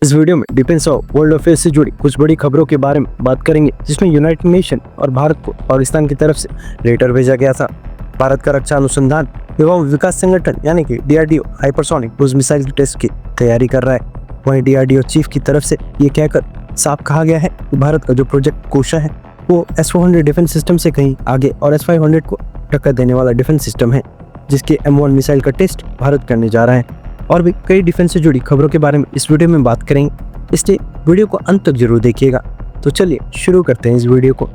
इस वीडियो में डिफेंस और वर्ल्ड अफेयर्स से जुड़ी कुछ बड़ी खबरों के बारे में बात करेंगे, जिसमें यूनाइटेड नेशन और भारत को पाकिस्तान की तरफ से लेटर भेजा गया था। भारत का रक्षा अनुसंधान एवं विकास संगठन यानी कि DRDO हाइपरसोनिक क्रूज मिसाइल के टेस्ट की तैयारी कर रहा है। वहीं DRDO चीफ की तरफ से ये कहकर साफ कहा गया है कि भारत का जो प्रोजेक्ट कोशा है वो S-400 डिफेंस सिस्टम से कहीं आगे और S-500 को टक्कर देने वाला डिफेंस सिस्टम है, जिसके M1 मिसाइल का टेस्ट भारत करने जा रहा है। और भी कई डिफेंस से जुड़ी खबरों के बारे में इस वीडियो में बात करेंगे, इसलिए वीडियो को अंत तक जरूर देखिएगा। तो चलिए शुरू करते हैं इस वीडियो को।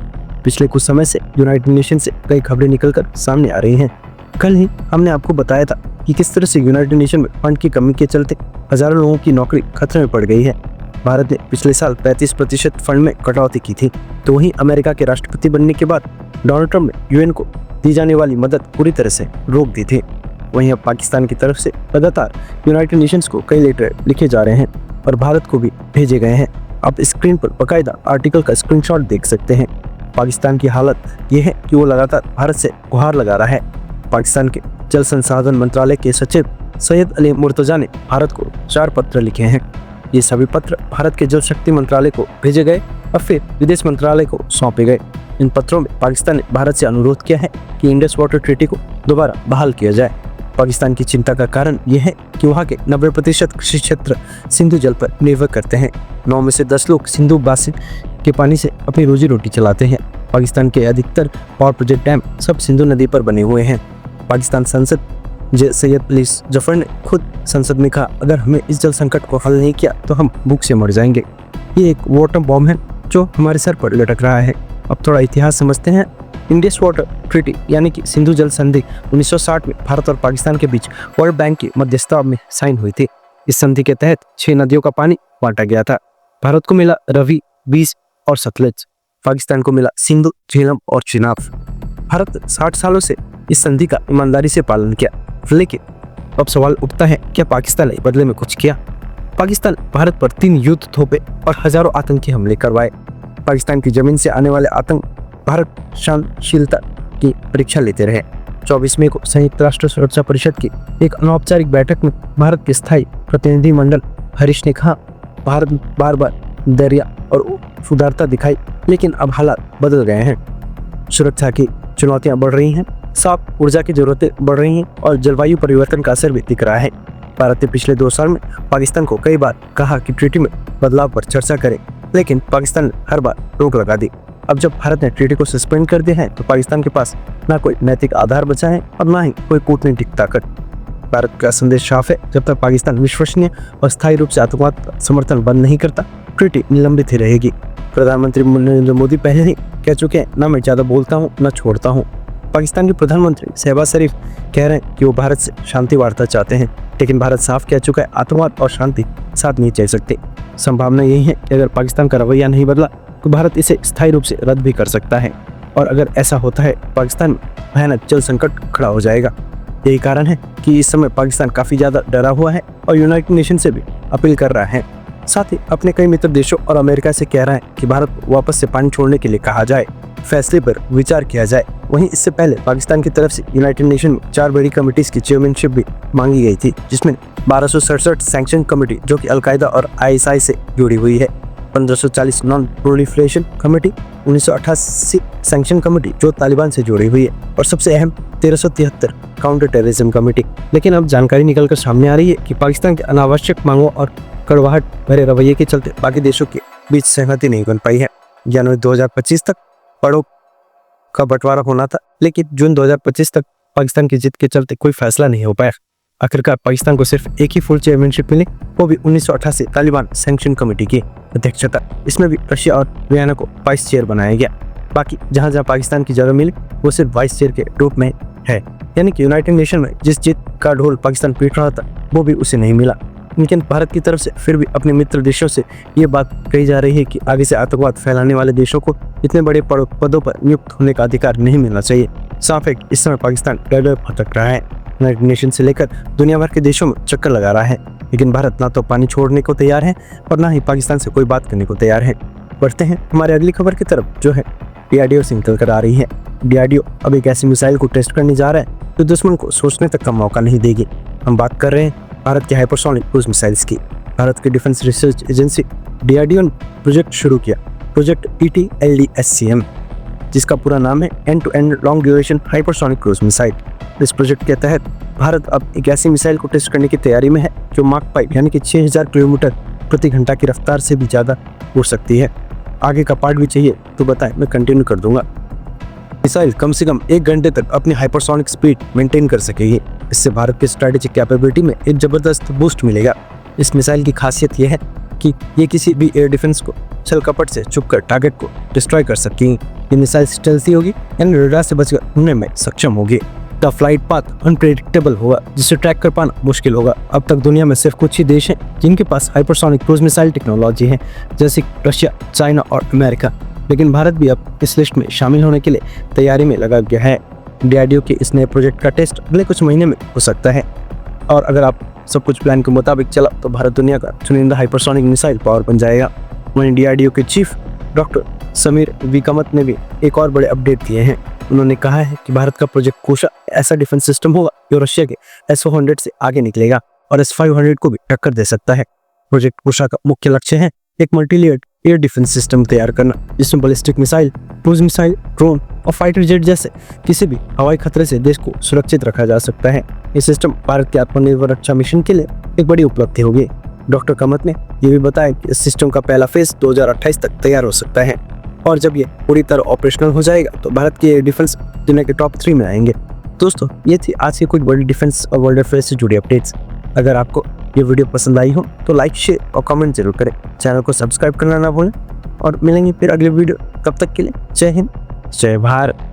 पिछले कुछ समय से यूनाइटेड नेशन से कई खबरें निकलकर सामने आ रही हैं। कल ही हमने आपको बताया था कि किस तरह से यूनाइटेड नेशन में फंड की कमी के चलते हजारों लोगों की नौकरी खतरे में पड़ गई है। भारत ने पिछले साल 35% फंड में कटौती की थी, तो वहीं अमेरिका के राष्ट्रपति बनने के बाद डोनाल्ड ट्रंप ने यूएन को दी जाने वाली मदद पूरी तरह से रोक दी थी। वहीं अब पाकिस्तान की तरफ से लगातार यूनाइटेड नेशंस को कई लेटर लिखे जा रहे हैं और भारत को भी भेजे गए हैं। आप स्क्रीन पर बाकायदा आर्टिकल का स्क्रीनशॉट देख सकते हैं। पाकिस्तान की हालत यह है कि वो लगातार भारत से गुहार लगा रहा है। पाकिस्तान के जल संसाधन मंत्रालय के सचिव सैयद अली मुर्तजा ने भारत को 4 पत्र लिखे हैं। ये सभी पत्र भारत के जल शक्ति मंत्रालय को भेजे गए और फिर विदेश मंत्रालय को सौंपे गए। इन पत्रों में पाकिस्तान ने भारत से अनुरोध किया है कि इंडस वाटर ट्रीटी को दोबारा बहाल किया जाए। पाकिस्तान की चिंता का कारण यह है कि वहाँ के 90% कृषि क्षेत्र सिंधु जल पर निर्भर करते हैं। 9 में से 10 लोग सिंधु बासिन के पानी से अपनी रोजी रोटी चलाते हैं। पाकिस्तान के अधिकतर पावर प्रोजेक्ट डैम सब सिंधु नदी पर बने हुए हैं। पाकिस्तान सांसद सैयद अली जफर ने खुद संसद में कहा, अगर हमें इस जल संकट को हल नहीं किया तो हम भूख से मर जाएंगे। ये एक वाटर बॉम्ब है जो हमारे सर पर लटक रहा है। अब थोड़ा इतिहास समझते हैं। इंडस वाटर ट्रीटी यानी कि सिंधु जल संधि 1960 में भारत और पाकिस्तान के बीच वर्ल्ड बैंक की मध्यस्थता में साइन हुई थी। इस संधि के तहत 6 नदियों का पानी बांटा गया था। भारत को मिला रवि, बीस और सतलज। पाकिस्तान को मिला सिंधु, झेलम और चिनाब। भारत 60 सालों से इस संधि का ईमानदारी से पालन किया, लेकिन अब सवाल उठता है, क्या पाकिस्तान ने बदले में कुछ किया? पाकिस्तान भारत पर 3 युद्ध थोपे और हजारों आतंकी हमले करवाए। पाकिस्तान की जमीन से आने वाले आतंक भारत शांतिशीलता की परीक्षा लेते रहे। 24 मई को संयुक्त राष्ट्र सुरक्षा परिषद की एक अनौपचारिक बैठक में भारत के स्थायी प्रतिनिधि मंडल हरीश ने कहा, भारत बार बार धैर्य और उदारता दिखाई, लेकिन अब हालात बदल गए हैं। सुरक्षा की चुनौतियां बढ़ रही हैं, साफ ऊर्जा की जरूरतें बढ़ रही हैं और जलवायु परिवर्तन का असर भी दिख रहा है। भारत ने पिछले 2 साल में पाकिस्तान को कई बार कहा कि ट्रीटी में बदलाव पर चर्चा करे, लेकिन पाकिस्तान ने हर बार रोक लगा दी। अब जब भारत ने ट्रीटी को सस्पेंड कर दिया है तो पाकिस्तान के पास ना कोई नैतिक आधार बचा है और ना ही कोई कूटनीतिक ताकत। भारत का संदेश साफ है, जब तक पाकिस्तान विश्वसनीय और स्थायी रूप से आतंकवाद का समर्थन बंद नहीं करता, ट्रीटी निलंबित ही रहेगी। प्रधानमंत्री नरेंद्र मोदी पहले ही कह चुके हैं, ना मैं ज्यादा बोलता हूँ न छोड़ता हूँ। पाकिस्तान के प्रधानमंत्री शहबाज शरीफ कह रहे हैं कि वो भारत से शांति वार्ता चाहते हैं, लेकिन भारत साफ कह चुका है, आतंकवाद और शांति साथ नहीं चल सकते। संभावना यही है कि अगर पाकिस्तान का रवैया नहीं बदला तो भारत इसे स्थायी रूप से रद्द भी कर सकता है, और अगर ऐसा होता है पाकिस्तान में भयानक जल संकट खड़ा हो जाएगा। यही कारण है कि इस समय पाकिस्तान काफी ज्यादा डरा हुआ है और यूनाइटेड नेशन से भी अपील कर रहा है। साथ ही अपने कई मित्र देशों और अमेरिका से कह रहा है कि भारत को वापस से पानी छोड़ने के लिए कहा जाए, फैसले पर विचार किया जाए। वहीं इससे पहले पाकिस्तान की तरफ से यूनाइटेड नेशन में 4 बड़ी कमिटीज की चेयरमैनशिप भी मांगी गई थी, जिसमें 1267 सैंक्शन कमेटी जो कि अलकायदा और ISI से जुड़ी हुई है, 1540 non proliferation committee, 1988 sanction committee जो तालिबान से जुड़ी हुई है, और सबसे अहम 1373 काउंटर टेररिज्म कमेटी। लेकिन अब जानकारी निकलकर सामने आ रही है कि पाकिस्तान के अनावश्यक मांगों और कड़वाहट भरे रवैये के चलते बाकी देशों के बीच सहमति नहीं बन पाई है। जनवरी 2025 तक पड़ों का बंटवारा होना था, लेकिन जून 2025 तक पाकिस्तान की जिद के चलते कोई फैसला नहीं हो पाया। आखिरकार पाकिस्तान को सिर्फ एक ही फुल चेयरमैनशिप मिली, वो भी 1988 तालिबान सैंक्शन कमेटी की अध्यक्षता। इसमें भी रशिया और वियना को वाइस चेयर बनाया गया। बाकी जहां जहां पाकिस्तान की जगह मिली वो सिर्फ वाइस चेयर के रूप में है, यानी कि यूनाइटेड नेशन में जिस जीत का ढोल पाकिस्तान पीट रहा था वो भी उसे नहीं मिला। लेकिन भारत की तरफ से फिर भी अपने मित्र देशों से ये बात कही जा रही है कि आगे से आतंकवाद फैलाने वाले देशों को इतने बड़े पदों पर नियुक्त होने का अधिकार नहीं मिलना चाहिए। साफ है इस समय पाकिस्तान डर भटक रहा है, यूनाइटेड नेशन से लेकर दुनिया भर के देशों में चक्कर लगा रहा है, लेकिन भारत ना तो पानी छोड़ने को तैयार है और ना ही पाकिस्तान से कोई बात करने को तैयार है। बढ़ते हैं हमारे अगली खबर की तरफ, जो है DRDO से निकल कर आ रही है। DRDO अब एक ऐसी मिसाइल को टेस्ट करने जा रहा है जो दुश्मन को सोचने तक का मौका नहीं देगी। हम बात कर रहे हैं भारत के हाइपरसोनिक क्रूज मिसाइल्स की। भारत की डिफेंस रिसर्च एजेंसी DRDO ने प्रोजेक्ट शुरू किया, प्रोजेक्ट ETLDSCM, जिसका पूरा नाम है end to end long duration hypersonic cruise missile. इस प्रोजेक्ट के तहत भारत अब एक ऐसी मिसाइल को टेस्ट करने की तैयारी में है जो माक 5 यानी कि 6000 किलोमीटर प्रति घंटा की रफ्तार से भी ज़्यादा उड़ सकती है। आगे का पार्ट भी चाहिए तो बताएं, मैं कंटिन्यू कर दूंगा। मिसाइल कम से कम 1 घंटे तक अपनी हाइपरसोनिक स्पीड मेंटेन कर सकेगी। इससे भारत की स्ट्रैटेजिक कैपेबिलिटी में एक ज़बरदस्त बूस्ट मिलेगा। इस मिसाइल की खासियत यह है कि ये किसी भी एयर डिफेंस को छल कपट से छुपकर टारगेट को डिस्ट्रॉय कर सकेंगी। ये मिसाइल स्टेल्थी होगी यानी रडार से बचकर उड़ने में सक्षम होगी। का फ्लाइट पाथ अनप्रेडिक्टेबल होगा, जिसे ट्रैक कर पाना मुश्किल होगा। अब तक दुनिया में सिर्फ कुछ ही देश हैं जिनके पास हाइपरसोनिक क्रूज मिसाइल टेक्नोलॉजी है, जैसे रशिया, चाइना और अमेरिका। लेकिन भारत भी अब इस लिस्ट में शामिल होने के लिए तैयारी में लगा गया है। DRDO के इस नए प्रोजेक्ट का टेस्ट अगले कुछ महीने में हो सकता है, और अगर आप सब कुछ प्लान के मुताबिक चला तो भारत दुनिया का चुनिंदा हाइपरसोनिक मिसाइल पावर बन जाएगा। वहीं DRDO के chief doctor Sameer V Kamat ने भी एक और बड़े अपडेट दिए हैं। उन्होंने कहा है कि भारत का प्रोजेक्ट कोशा ऐसा डिफेंस सिस्टम होगा जो रशिया के S-400 से आगे निकलेगा और S-500 को भी टक्कर दे सकता है। प्रोजेक्ट कोशा का मुख्य लक्ष्य है एक मल्टीलेयर्ड एयर डिफेंस सिस्टम तैयार करना, जिसमें ballistic missile, cruise missile, drone और फाइटर जेट जैसे किसी भी हवाई खतरे से देश को सुरक्षित रखा जा सकता है। ये सिस्टम भारत के आत्मनिर्भर रक्षा मिशन के लिए एक बड़ी उपलब्धि होगी। डॉक्टर कामत ने यह भी बताया कि इस सिस्टम का पहला फेज 2028 तक तैयार हो सकता है, और जब ये पूरी तरह ऑपरेशनल हो जाएगा तो भारत के डिफेंस दुनिया के टॉप 3 में आएंगे। दोस्तों, ये थी आज की कुछ बड़ी डिफेंस और वर्ल्ड अफेयर्स से जुड़ी अपडेट्स। अगर आपको ये वीडियो पसंद आई हो तो लाइक, शेयर और कमेंट जरूर करें। चैनल को सब्सक्राइब करना ना भूलें, और मिलेंगे फिर अगले वीडियो। तब तक के लिए जय हिंद, जय भारत।